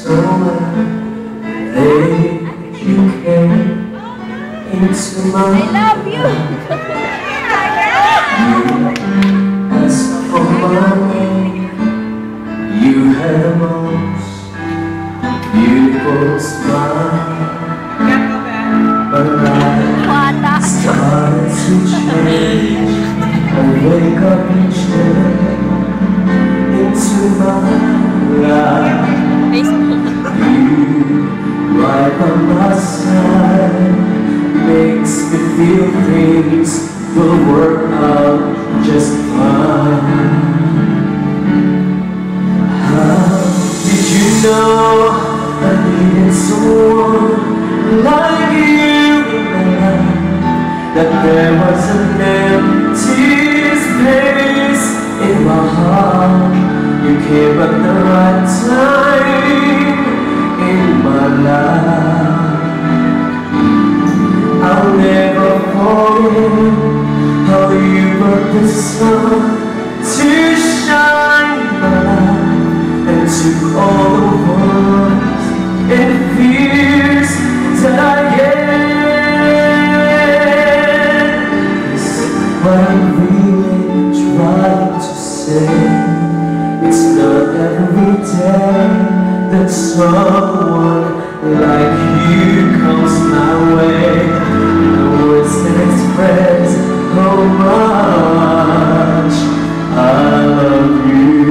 so well. They you came into my I love you. You asked for my name. You had the most beautiful smile. But life started to change. I wake up each day into my life. You right by my side makes me feel things will work out just fine. How did you know I needed someone like you in my life? That there was an empty space in my heart. You came at the right time in my life. I'll never forget how you brought the sun to shine in my life and took all the worries and fears that I had. What I'm really trying to say, it's not every day that someone like you comes my way. No words can express how much I love you.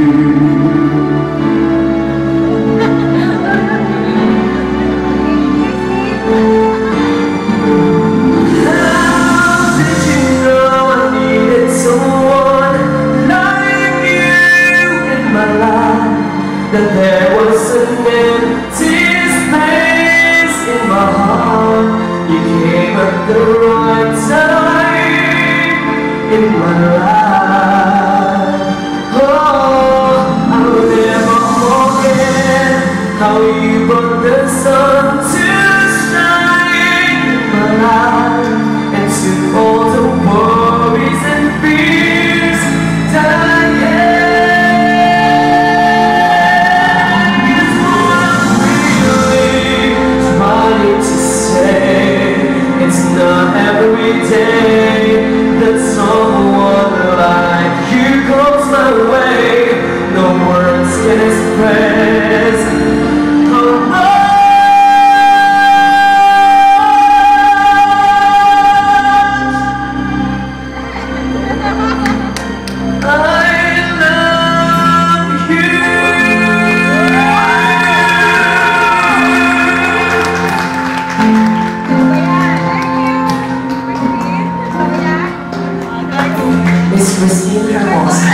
How did you know I needed someone like you in my life? That there was an empty space in my heart. You came at the right time in my life. Oh, I'll never forget how you brought the sun to shine in my life and took all the worries and fears that I had. It's not every day that someone like you comes my way. No words can express how much I love you. Miss Christine Hermosa.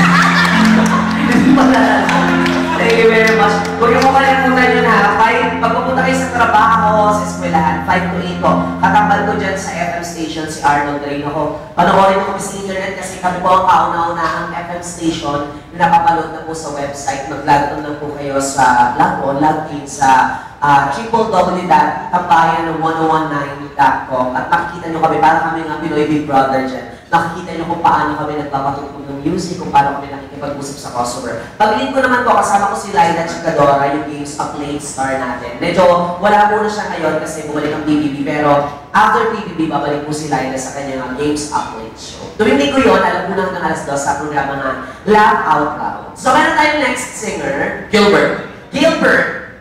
Thank you very much. Huwag niyo ko kalimutan yun ha. Pag pupunta kayo sa trabaho, sa eskwelahan, 5 to 8 ko. Katambal ko dyan sa FM station, si Arnold Reyno ko. Panoorin mo kami sa internet kasi kami po ang kauna-unahang FM station na napapaload na po sa website. Mag-log on lang po kayo sa log-in sa www.tambayan119.com at makikita nyo kami para kami nga Pinoy Big Brother dyan. Nakikita nyo kung paano kami nagpapatugtog ng music, kung paano kami nakikipag-usap sa customer. Pag-link ko naman po, kasama ko si Laila Chikadora, yung Games Acclaimed star natin. Medyo wala muna siya ngayon kasi bumalik ang PBB, pero after PBB, babalik po si Laila sa kanyang Games Acclaimed show. Tuwing ko yun, alam mo na hanggang alas 2 sa programa na Laugh Out Loud. So, meron tayong next singer, Gilbert. Gilbert!